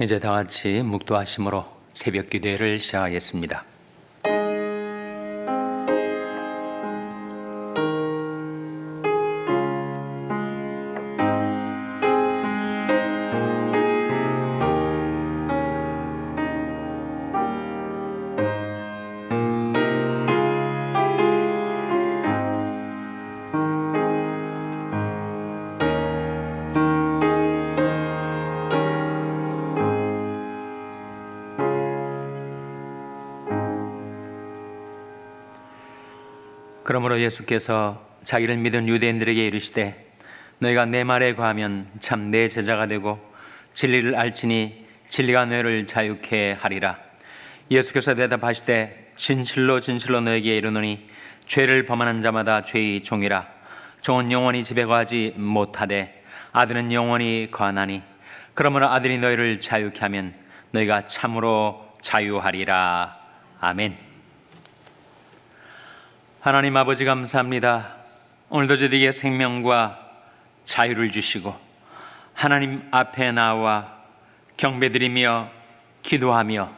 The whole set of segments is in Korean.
이제 다 같이 묵도하심으로 새벽 기도회를 시작하겠습니다. 그러므로 예수께서 자기를 믿은 유대인들에게 이르시되 너희가 내 말에 거하면 참 내 제자가 되고 진리를 알지니 진리가 너희를 자유케 하리라. 예수께서 대답하시되 진실로 진실로 너희에게 이르노니 죄를 범하는 자마다 죄의 종이라. 종은 영원히 집에 거하지 못하되 아들은 영원히 거하나니 그러므로 아들이 너희를 자유케 하면 너희가 참으로 자유하리라. 아멘. 하나님 아버지 감사합니다. 오늘도 저희에게 생명과 자유를 주시고 하나님 앞에 나와 경배드리며 기도하며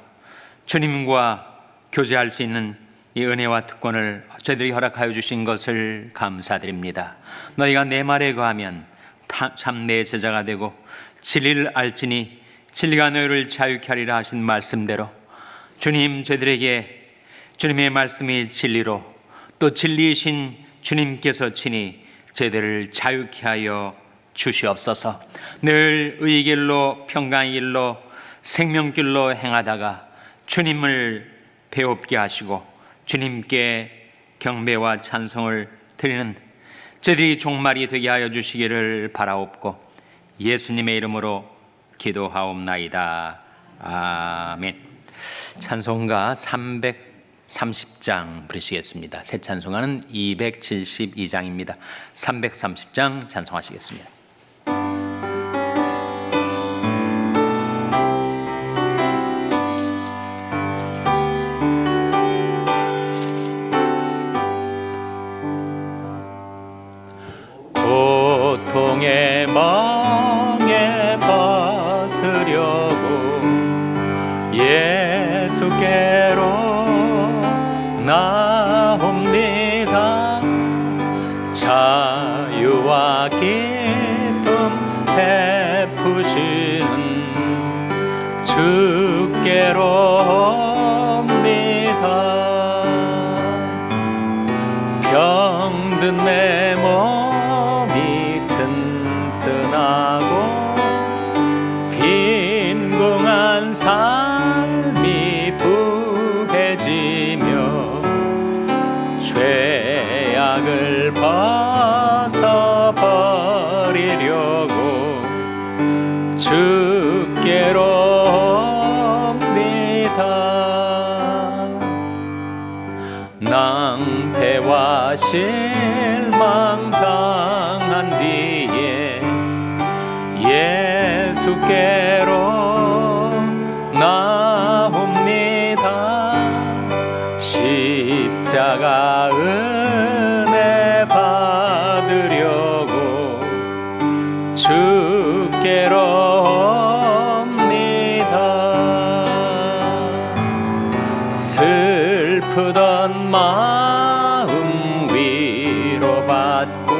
주님과 교제할 수 있는 이 은혜와 특권을 저희들이 허락하여 주신 것을 감사드립니다. 너희가 내 말에 거하면 참 내 제자가 되고 진리를 알지니 진리가 너희를 자유케 하리라 하신 말씀대로 주님, 저희들에게 주님의 말씀이 진리로 또 진리이신 주님께서 친히 저희들을 자유케 하여 주시옵소서. 늘 의의 길로 평강의 길로 생명길로 행하다가 주님을 배웁게 하시고 주님께 경배와 찬송을 드리는 저희들이 종말이 되게 하여 주시기를 바라옵고 예수님의 이름으로 기도하옵나이다. 아멘. 찬송가 330장 부르시겠습니다. 새 찬송가는 272장입니다. 330장 찬송하시겠습니다. 고통의 멍에 벗으려고 예수께로 나옵니다. 자유와 기쁨 베푸시는 주께로 옵니다. 병든 내 몸이 튼튼하고 빈궁한 삶이 부해지며 죄악을 벗어버리려고 주께로 옵니다. 낭패와 실망 당한 뒤에 예수께로 나옵니다. 십자가 은혜 받으려고 주께로 옵니다. 슬프던 마음 위로받고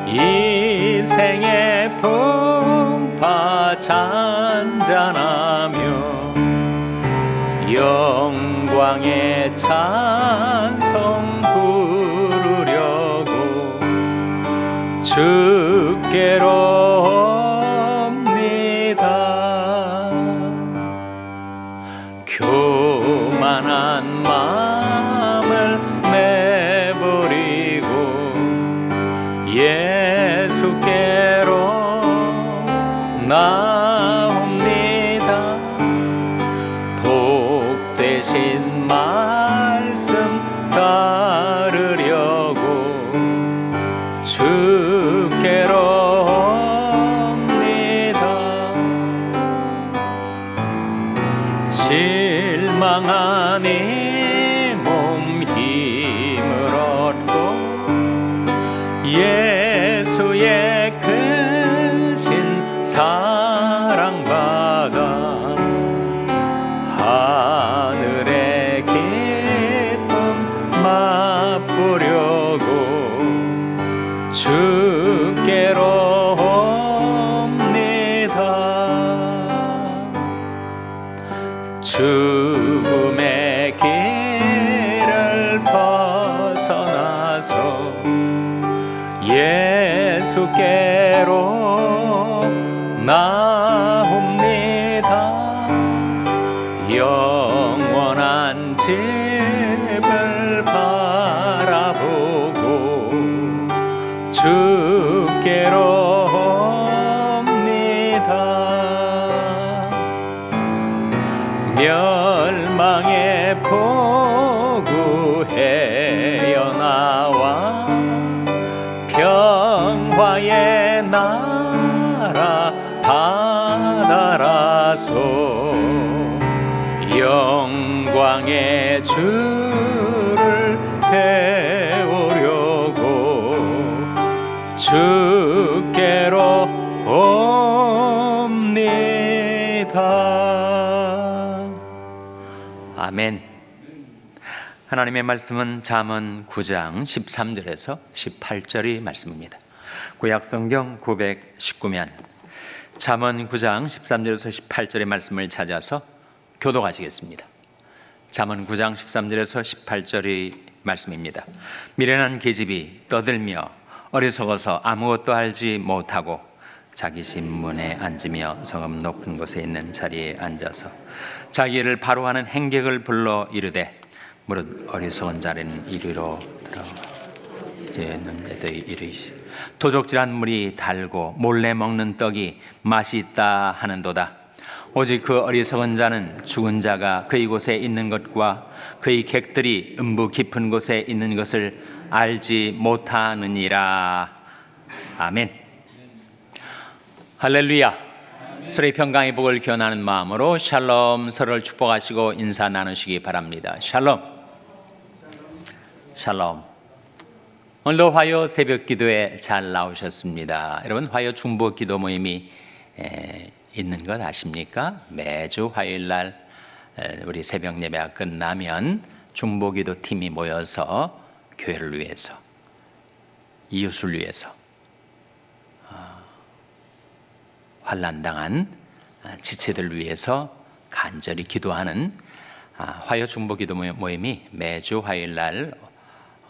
인생의 풍파 잔잔하며 영광의 찬송 부르려고 주께로 옵니다. 교만한 마음을 내버리고 예수께로 나옵니다. 복되신 말씀 따르려고 주께로 옵니다. 실망한 이 몸 힘을 얻고 예수의 크신 사랑 받 주께로 옵니다. 죽음의 길을 벗어나서 예수께로 나옵니다. 영원한 집을 바라보고 주께로 옵니다. 멸망의 포구헤어 나와 평화의 나라 다다라서 영광의 주를 배우려고 주께로 옵니다. 아멘. 하나님의 말씀은 잠언 9장 13절에서 18절의 말씀입니다. 구약성경 919면 잠언 9장 13절에서 18절의 말씀을 찾아서 교독하시겠습니다. 잠언 9장 13절에서 18절의 말씀입니다. 미련한 계집이 떠들며 어리석어서 아무것도 알지 못하고 자기 신문에 앉으며 성읍 높은 곳에 있는 자리에 앉아서 자기를 바로 하는 행객을 불러 이르되 무릇 어리석은 자는 이리로 들어오는데도 이르시 도적질한 물이 달고 몰래 먹는 떡이 맛이 있다 하는도다. 오직 그 어리석은 자는 죽은 자가 그의 곳에 있는 것과 그의 객들이 음부 깊은 곳에 있는 것을 알지 못하느니라. 아멘. 할렐루야. 서로의 평강의 복을 기원하는 마음으로 샬롬, 서로를 축복하시고 인사 나누시기 바랍니다. 샬롬. 샬롬. 오늘도 화요 새벽 기도에 잘 나오셨습니다. 여러분, 화요 중보 기도 모임이 있는 것 아십니까? 매주 화요일 날 우리 새벽 예배가 끝나면 중보 기도 팀이 모여서 교회를 위해서, 이웃을 위해서, 환난당한 지체들을 위해서 간절히 기도하는 화요 중보 기도 모임이 매주 화요일 날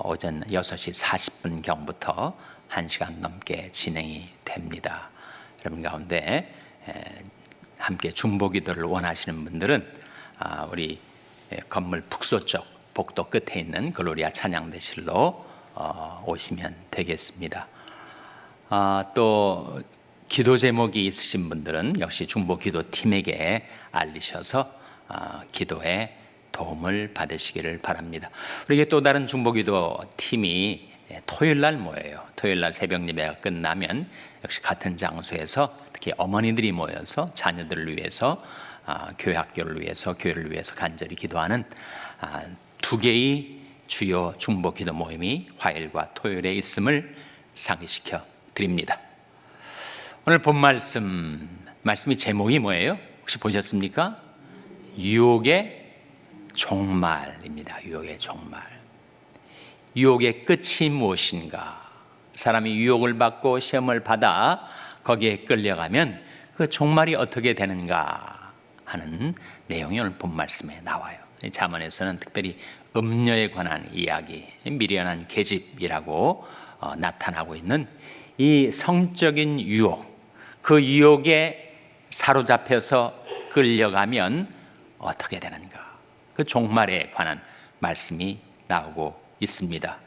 오전 6시 40분 경부터 1시간 넘게 진행이 됩니다. 여러분 가운데 함께 중보 기도를 원하시는 분들은 우리 건물 북서 쪽 복도 끝에 있는 글로리아 찬양대실로 오시면 되겠습니다. 또 기도 제목이 있으신 분들은 역시 중보 기도 팀에게 알리셔서 기도에 도움을 받으시기를 바랍니다. 우리에게 또 다른 중보기도 팀이 토요일 날 모여요. 토요일 날 새벽 예배가 끝나면 역시 같은 장소에서 특히 어머니들이 모여서 자녀들을 위해서 교회 학교를 위해서 교회를 위해서 간절히 기도하는 두 개의 주요 중보기도 모임이 화요일과 토요일에 있음을 상기시켜 드립니다. 오늘 본 말씀이 제목이 뭐예요? 혹시 보셨습니까? 유혹의 종말입니다. 유혹의 종말. 유혹의 끝이 무엇인가? 사람이 유혹을 받고 시험을 받아 거기에 끌려가면 그 종말이 어떻게 되는가 하는 내용이 오늘 본 말씀에 나와요. 잠언에서는 특별히 음녀에 관한 이야기, 미련한 계집이라고 나타나고 있는 이 성적인 유혹, 그 유혹에 사로잡혀서 끌려가면 어떻게 되는가? 그 종말에 관한 말씀이 나오고 있습니다.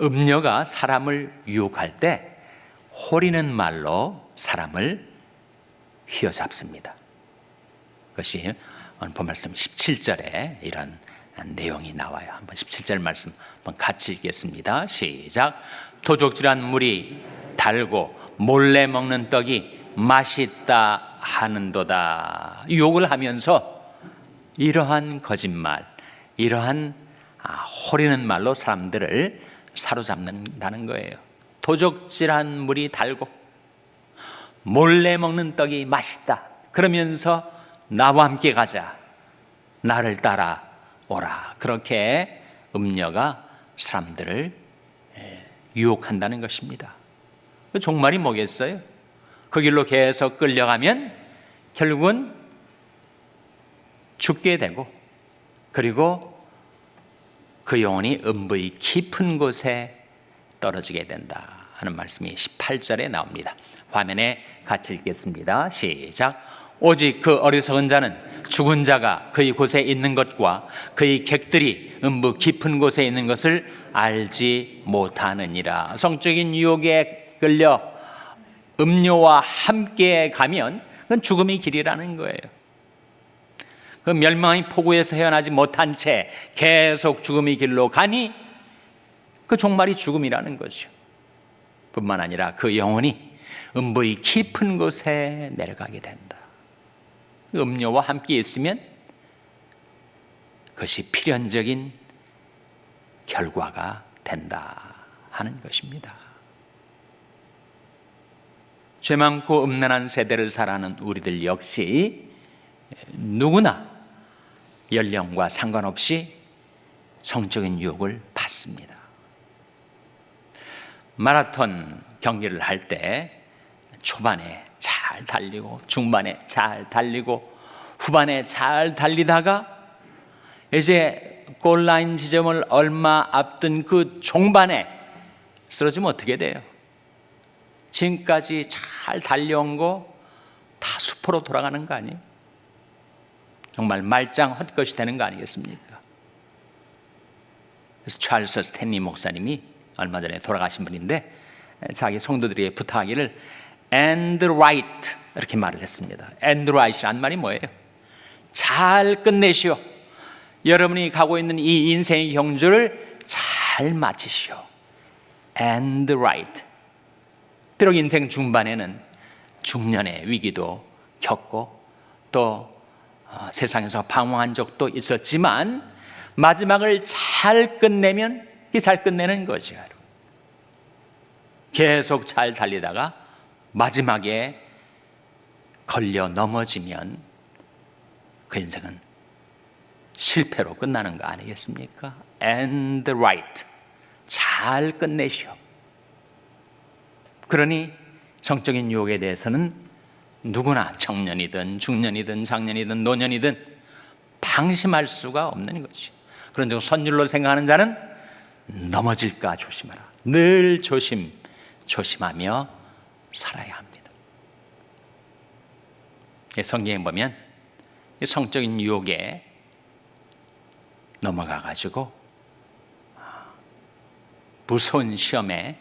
음녀가 사람을 유혹할 때 호리는 말로 사람을 휘어잡습니다. 그것이 오늘 본 말씀 17절에 이런 내용이 나와요. 한번 17절 말씀 한번 같이 읽겠습니다. 시작. 도적질한 물이 달고 몰래 먹는 떡이 맛있다 하는도다. 유혹을 하면서 이러한 거짓말, 이러한 호리는 말로 사람들을 사로잡는다는 거예요. 도적질한 물이 달고 몰래 먹는 떡이 맛있다. 그러면서 나와 함께 가자. 나를 따라 오라. 그렇게 음녀가 사람들을 유혹한다는 것입니다. 그 종말이 뭐겠어요? 그 길로 계속 끌려가면 결국은 죽게 되고, 그리고 그 영혼이 음부의 깊은 곳에 떨어지게 된다 하는 말씀이 18절에 나옵니다. 화면에 같이 읽겠습니다. 시작. 오직 그 어리석은 자는 죽은 자가 그의 곳에 있는 것과 그의 객들이 음부 깊은 곳에 있는 것을 알지 못하느니라. 성적인 유혹에 끌려 음료와 함께 가면 그건 죽음의 길이라는 거예요. 그 멸망의 폭우에서 헤어나지 못한 채 계속 죽음의 길로 가니 그 종말이 죽음이라는 거죠. 뿐만 아니라 그 영혼이 음부의 깊은 곳에 내려가게 된다. 음료와 함께 있으면 그것이 필연적인 결과가 된다 하는 것입니다. 죄 많고 음란한 세대를 살아가는 우리들 역시 누구나 연령과 상관없이 성적인 유혹을 받습니다. 마라톤 경기를 할 때 초반에 잘 달리고 중반에 잘 달리고 후반에 잘 달리다가 이제 골라인 지점을 얼마 앞둔 그 종반에 쓰러지면 어떻게 돼요? 지금까지 잘 달려온 거 다 수포로 돌아가는 거 아니에요? 정말 말짱 헛것이 되는 거 아니겠습니까? 그래서 찰스 스탠리 목사님이 얼마 전에 돌아가신 분인데 자기 성도들에게 부탁하기를 and right 이렇게 말을 했습니다. and right이란 말이 뭐예요? 잘 끝내시오. 여러분이 가고 있는 이 인생의 경주를 잘 마치시오. and right. 비록 인생 중반에는 중년의 위기도 겪고 또 세상에서 방황한 적도 있었지만 마지막을 잘 끝내면 잘 끝내는 거죠. 계속 잘 달리다가 마지막에 걸려 넘어지면 그 인생은 실패로 끝나는 거 아니겠습니까? And right. 잘 끝내시오. 그러니 성적인 유혹에 대해서는 누구나 청년이든 중년이든 장년이든 노년이든 방심할 수가 없는 것이죠. 그런데 선율로 생각하는 자는 넘어질까 조심하라. 늘 조심하며 살아야 합니다. 성경에 보면 성적인 유혹에 넘어가 가지고 무서운 시험에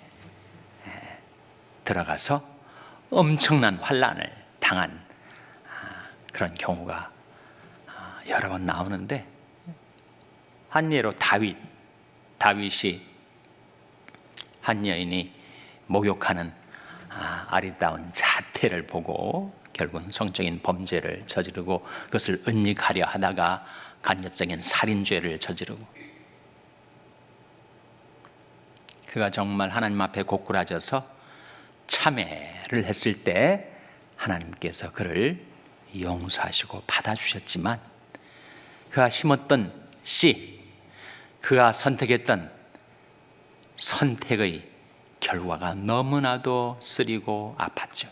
들어가서 엄청난 환난을 당한 그런 경우가 여러 번 나오는데, 한 예로 다윗이 한 여인이 목욕하는 아리따운 자태를 보고 결국은 성적인 범죄를 저지르고 그것을 은닉하려 하다가 간접적인 살인죄를 저지르고, 그가 정말 하나님 앞에 고꾸라져서 참회를 했을 때 하나님께서 그를 용서하시고 받아주셨지만 그가 심었던 씨, 그가 선택했던 선택의 결과가 너무나도 쓰리고 아팠죠.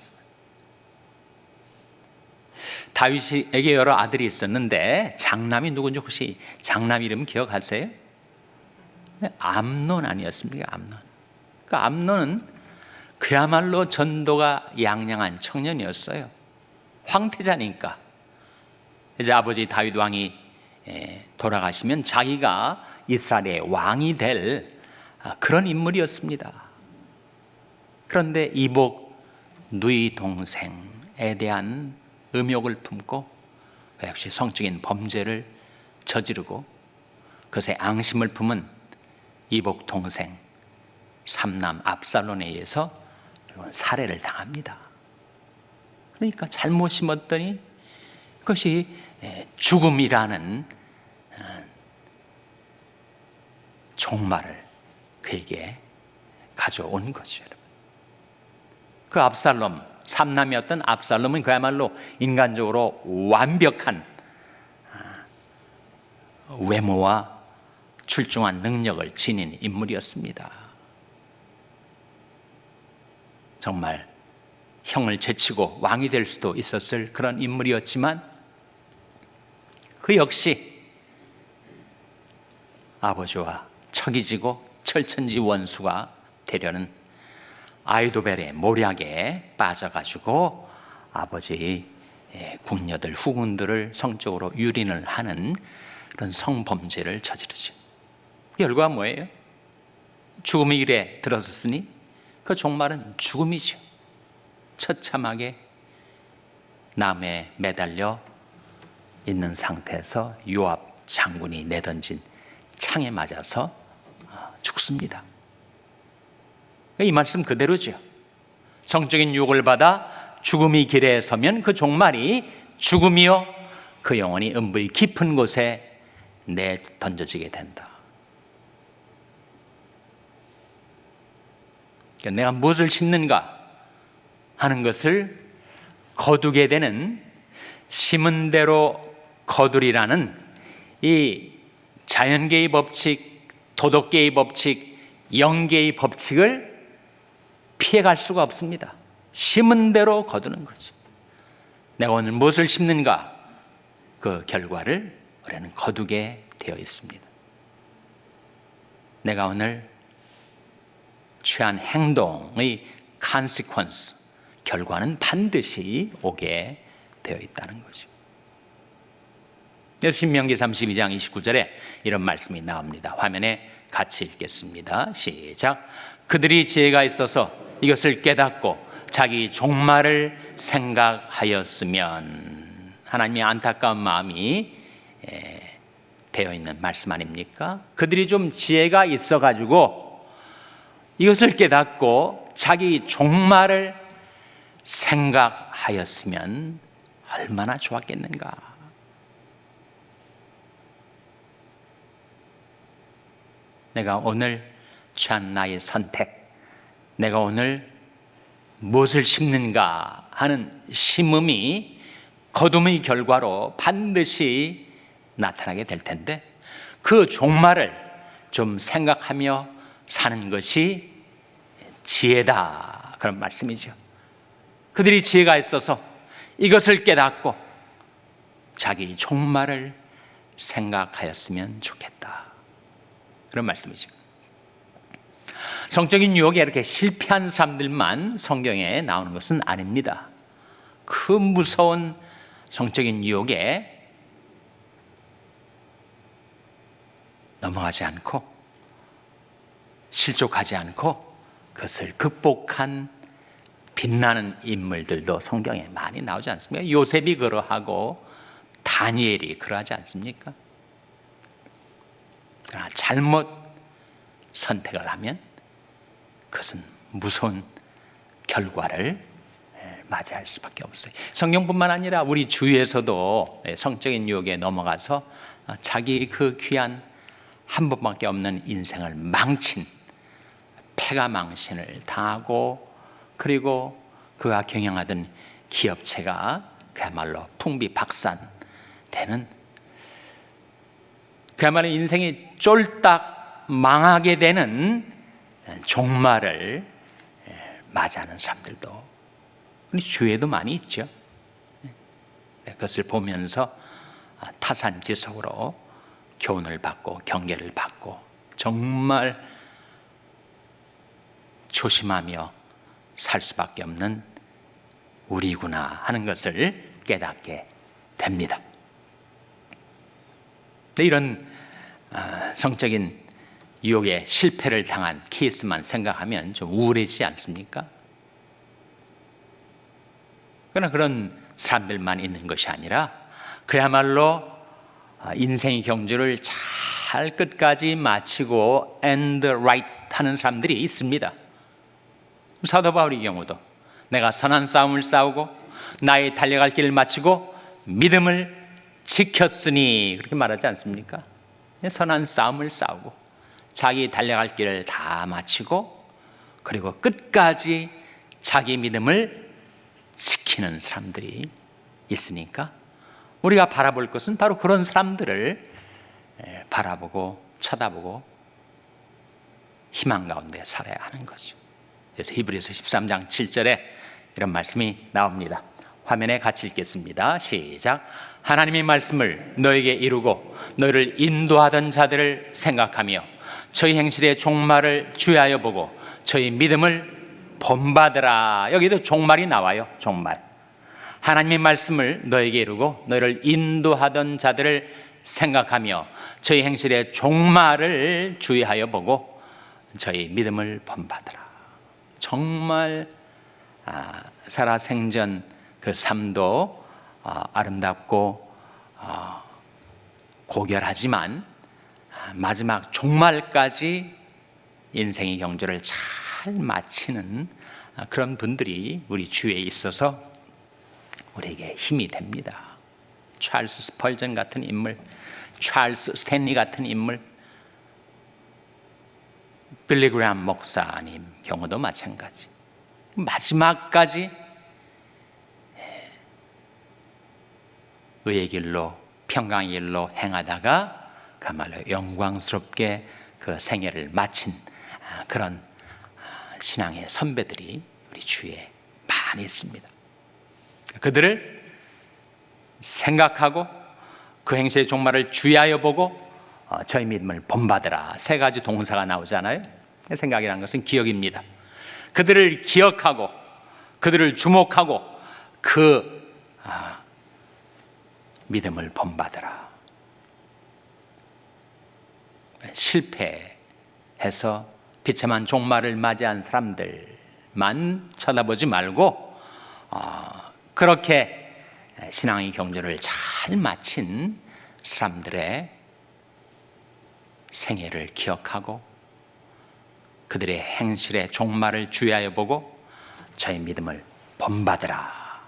다윗에게 여러 아들이 있었는데 장남이 누군지 혹시 장남 이름 기억하세요? 암논 아니었습니까? 암논. 그 암논은 그야말로 전도가 양양한 청년이었어요. 황태자니까. 이제 아버지 다윗 왕이 돌아가시면 자기가 이스라엘의 왕이 될 그런 인물이었습니다. 그런데 이복 누이 동생에 대한 음욕을 품고 역시 성적인 범죄를 저지르고 그것에 앙심을 품은 이복 동생 삼남 압살론에 의해서 살해를 당합니다. 그러니까 잘못 심었더니 그것이 죽음이라는 종말을 그에게 가져온 거죠. 그 압살롬, 삼남이었던 압살롬은 그야말로 인간적으로 완벽한 외모와 출중한 능력을 지닌 인물이었습니다. 정말 형을 제치고 왕이 될 수도 있었을 그런 인물이었지만 그 역시 아버지와 척이 지고 철천지 원수가 되려는 아이도벨의 모략에 빠져가지고 아버지의 궁녀들, 후궁들을 성적으로 유린을 하는 그런 성범죄를 저지르죠. 결과가 뭐예요? 죽음의 일에 들어섰으니 그 종말은 죽음이죠. 처참하게 남에 매달려 있는 상태에서 요압 장군이 내던진 창에 맞아서 죽습니다. 이 말씀 그대로죠. 성적인 유혹을 받아 죽음의 길에 서면 그 종말이 죽음이요 그 영혼이 음부의 깊은 곳에 내던져지게 된다. 그러니까 내가 무엇을 심는가 하는 것을 거두게 되는 심은 대로 거두리라는 이 자연계의 법칙, 도덕계의 법칙, 영계의 법칙을 피해갈 수가 없습니다. 심은 대로 거두는 거죠. 내가 오늘 무엇을 심는가 그 결과를 우리는 거두게 되어 있습니다. 내가 오늘 취한 행동의 consequence, 결과는 반드시 오게 되어 있다는 거죠. 신명기 32장 29절에 이런 말씀이 나옵니다. 화면에 같이 읽겠습니다. 시작. 그들이 지혜가 있어서 이것을 깨닫고 자기 종말을 생각하였으면. 하나님의 안타까운 마음이 배어있는 말씀 아닙니까? 그들이 좀 지혜가 있어가지고 이것을 깨닫고 자기 종말을 생각하였으면 얼마나 좋았겠는가. 내가 오늘 취한 나의 선택, 내가 오늘 무엇을 심는가 하는 심음이 거둠의 결과로 반드시 나타나게 될 텐데 그 종말을 좀 생각하며 사는 것이 지혜다, 그런 말씀이죠. 그들이 지혜가 있어서 이것을 깨닫고 자기 종말을 생각하였으면 좋겠다, 그런 말씀이죠. 성적인 유혹에 이렇게 실패한 사람들만 성경에 나오는 것은 아닙니다. 그 무서운 성적인 유혹에 넘어가지 않고 실족하지 않고 그것을 극복한 빛나는 인물들도 성경에 많이 나오지 않습니까? 요셉이 그러하고 다니엘이 그러하지 않습니까? 그러나 잘못 선택을 하면 그것은 무서운 결과를 맞이할 수밖에 없어요. 성경뿐만 아니라 우리 주위에서도 성적인 유혹에 넘어가서 자기 그 귀한 한 번밖에 없는 인생을 망친 패가망신을 당하고, 그리고 그가 경영하던 기업체가 그야말로 풍비박산되는, 그야말로 인생이 쫄딱 망하게 되는 종말을 맞이하는 사람들도 우리 주위에도 많이 있죠. 그것을 보면서 타산지석으로 교훈을 받고 경계를 받고 정말 조심하며 살 수밖에 없는 우리구나 하는 것을 깨닫게 됩니다. 이런 성적인 유혹에 실패를 당한 케이스만 생각하면 좀 우울해지지 않습니까? 그러나 그런 사람들만 있는 것이 아니라 그야말로 인생의 경주를 잘 끝까지 마치고 end right 하는 사람들이 있습니다. 사도 바울의 경우도 내가 선한 싸움을 싸우고 나의 달려갈 길을 마치고 믿음을 지켰으니 그렇게 말하지 않습니까? 선한 싸움을 싸우고 자기 달려갈 길을 다 마치고 그리고 끝까지 자기 믿음을 지키는 사람들이 있으니까 우리가 바라볼 것은 바로 그런 사람들을 바라보고 쳐다보고 희망 가운데 살아야 하는 거죠. 그래서 히브리서 13장 7절에 이런 말씀이 나옵니다. 화면에 같이 읽겠습니다. 시작. 하나님의 말씀을 너에게 이루고 너희를 인도하던 자들을 생각하며 저희 행실의 종말을 주의하여 보고 저희 믿음을 본받으라. 여기도 종말이 나와요. 종말. 하나님의 말씀을 너에게 이루고 너희를 인도하던 자들을 생각하며 저희 행실의 종말을 주의하여 보고 저희 믿음을 본받으라. 정말 살아생전 그 삶도 아름답고 고결하지만 마지막 종말까지 인생의 경주를 잘 마치는 그런 분들이 우리 주위에 있어서 우리에게 힘이 됩니다. 찰스 스펄전 같은 인물, 찰스 스탠리 같은 인물, 빌리 그레이엄 목사님 경우도 마찬가지. 마지막까지 의의 길로, 평강의 길로 행하다가 그야말로 영광스럽게 그 생애를 마친 그런 신앙의 선배들이 우리 주위에 많이 있습니다. 그들을 생각하고 그 행실의 종말을 주의하여 보고 저희 믿음을 본받으라. 세 가지 동사가 나오잖아요. 생각이라는 것은 기억입니다. 그들을 기억하고 그들을 주목하고 그 믿음을 본받으라. 실패해서 비참한 종말을 맞이한 사람들만 쳐다보지 말고 그렇게 신앙의 경주를 잘 마친 사람들의 생애를 기억하고 그들의 행실의 종말을 주의하여 보고 저희 믿음을 본받으라.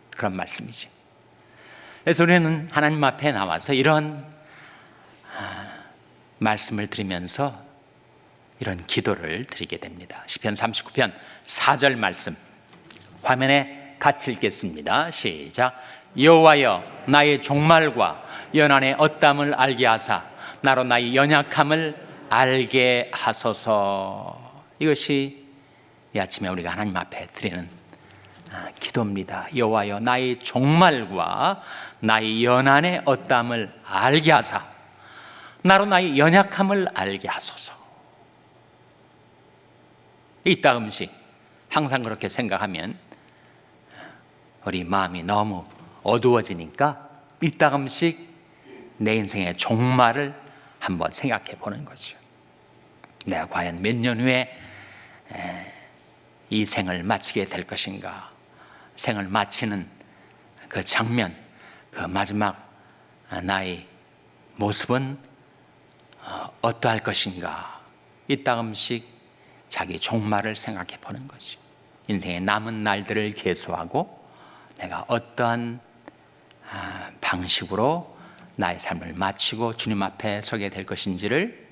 그런 말씀이죠. 그래서 우리는 하나님 앞에 나와서 이런 말씀을 드리면서 이런 기도를 드리게 됩니다. 시편 39편 4절 말씀 화면에 같이 읽겠습니다. 시작. 여호와여 나의 종말과 연한의 엇담을 알게 하사 나로 나의 연약함을 알게 하소서. 이것이 이 아침에 우리가 하나님 앞에 드리는 기도입니다. 여호와여 나의 종말과 나의 연한의 엇담을 알게 하사 나로 나의 연약함을 알게 하소서. 이따금씩 항상 그렇게 생각하면 우리 마음이 너무 어두워지니까 이따금씩 내 인생의 종말을 한번 생각해 보는 거죠. 내가 과연 몇 년 후에 이 생을 마치게 될 것인가? 생을 마치는 그 장면, 그 마지막 나의 모습은 어떠할 것인가? 이따금씩 자기 종말을 생각해 보는 거죠. 인생의 남은 날들을 계수하고 내가 어떠한 방식으로 나의 삶을 마치고 주님 앞에 서게 될 것인지를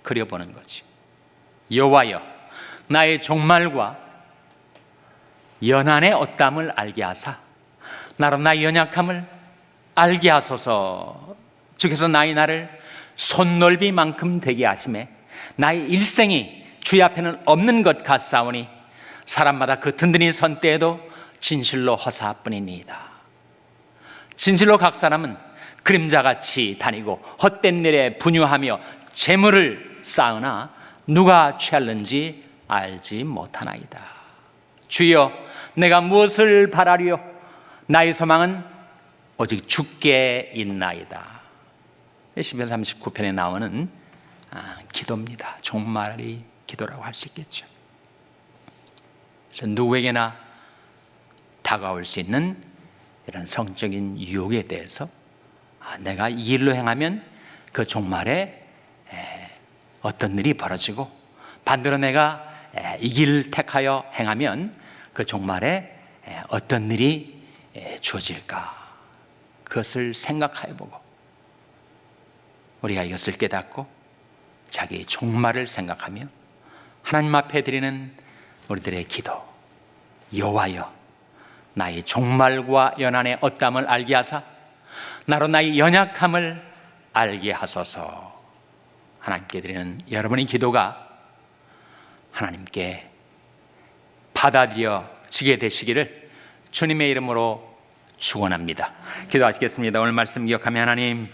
그려보는 거지. 여호와여 나의 종말과 연한의 엇담을 알게 하사 나로 나의 연약함을 알게 하소서. 주께서 나를 손넓이만큼 되게 하심에 나의 일생이 주의 앞에는 없는 것 같사오니 사람마다 그 든든히 선 때에도 진실로 허사뿐이니이다. 진실로 각 사람은 그림자같이 다니고 헛된 일에 분유하며 재물을 쌓으나 누가 취할는지 알지 못하나이다. 주여 내가 무엇을 바라리요? 나의 소망은 오직 주께 있나이다. 시편 39편에 나오는 기도입니다. 종말의 기도라고 할 수 있겠죠. 그래서 누구에게나 다가올 수 있는 이런 성적인 유혹에 대해서 내가 이 길로 행하면 그 종말에 어떤 일이 벌어지고 반대로 내가 이 길을 택하여 행하면 그 종말에 어떤 일이 주어질까? 그것을 생각해 보고 우리가 이것을 깨닫고 자기의 종말을 생각하며 하나님 앞에 드리는 우리들의 기도. 여호와여 나의 종말과 연한의 엇담을 알게 하사 나로 나의 연약함을 알게 하소서. 하나님께 드리는 여러분의 기도가 하나님께 받아들여지게 되시기를 주님의 이름으로 축원합니다. 기도하시겠습니다. 오늘 말씀 기억하며 하나님,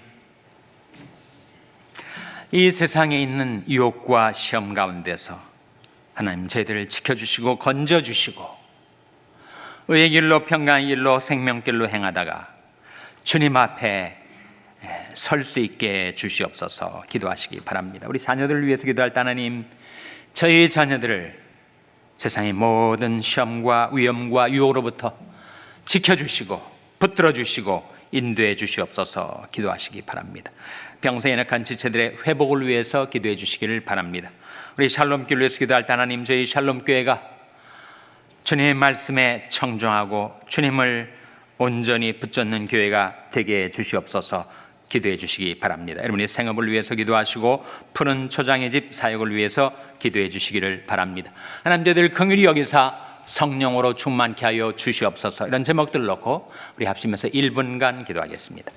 이 세상에 있는 유혹과 시험 가운데서 하나님 저희들을 지켜주시고 건져주시고 의의 길로 평강의 길로 생명길로 행하다가 주님 앞에 설 수 있게 주시옵소서. 기도하시기 바랍니다. 우리 자녀들을 위해서 기도할 때 하나님, 저희 자녀들을 세상의 모든 시험과 위험과 유혹으로부터 지켜주시고 붙들어주시고 인도해 주시옵소서. 기도하시기 바랍니다. 병세 연약한 지체들의 회복을 위해서 기도해 주시기를 바랍니다. 우리 샬롬교회를 위해서 기도할 때 하나님, 저희 샬롬교회가 주님의 말씀에 청종하고 주님을 온전히 붙잡는 교회가 되게 해 주시옵소서. 기도해 주시기 바랍니다. 여러분의 생업을 위해서 기도하시고 푸른 초장의 집 사역을 위해서 기도해 주시기를 바랍니다. 하나님, 저희들 긍휼히 여기사 성령으로 충만케 하여 주시옵소서. 이런 제목들을 놓고 우리 합심해서 1분간 기도하겠습니다.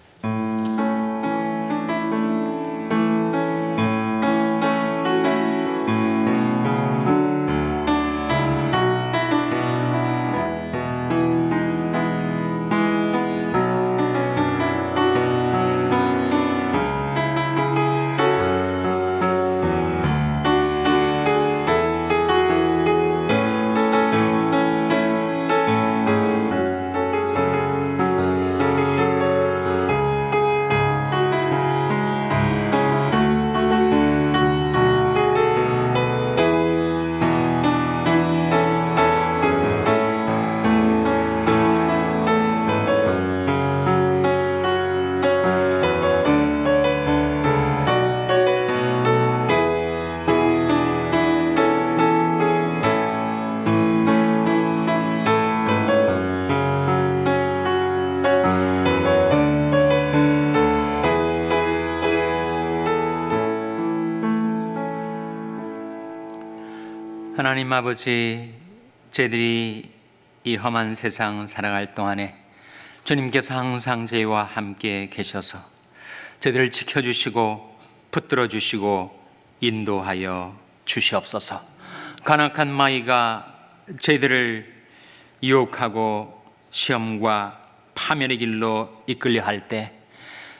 하나님 아버지, 저희들이 이 험한 세상 살아갈 동안에 주님께서 항상 저희와 함께 계셔서 저희들을 지켜주시고 붙들어 주시고 인도하여 주시옵소서. 간악한 마귀가 저희들을 유혹하고 시험과 파멸의 길로 이끌려 할 때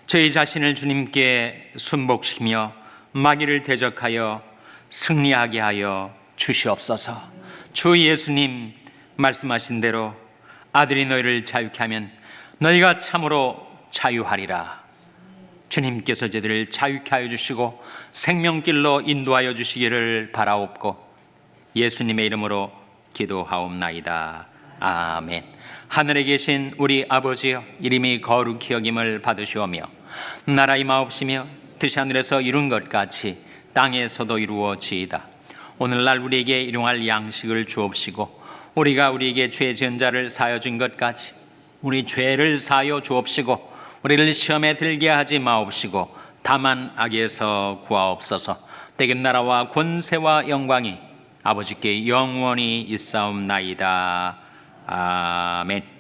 저희 자신을 주님께 순복시키며 마귀를 대적하여 승리하게 하여 주시옵소서. 주 예수님 말씀하신 대로 아들이 너희를 자유케 하면 너희가 참으로 자유하리라. 주님께서 저희들을 자유케 하여 주시고 생명길로 인도하여 주시기를 바라옵고 예수님의 이름으로 기도하옵나이다. 아멘. 하늘에 계신 우리 아버지여, 이름이 거룩히 여김을 받으시오며 나라 임하옵시며 뜻이 하늘에서 이룬 것 같이 땅에서도 이루어지이다. 오늘날 우리에게 일용할 양식을 주옵시고 우리가 우리에게 죄 지은 자를 사하여 준 것 같이 우리 죄를 사하여 주옵시고 우리를 시험에 들게 하지 마옵시고 다만 악에서 구하옵소서. 대개 나라와 권세와 영광이 아버지께 영원히 있사옵나이다. 아멘.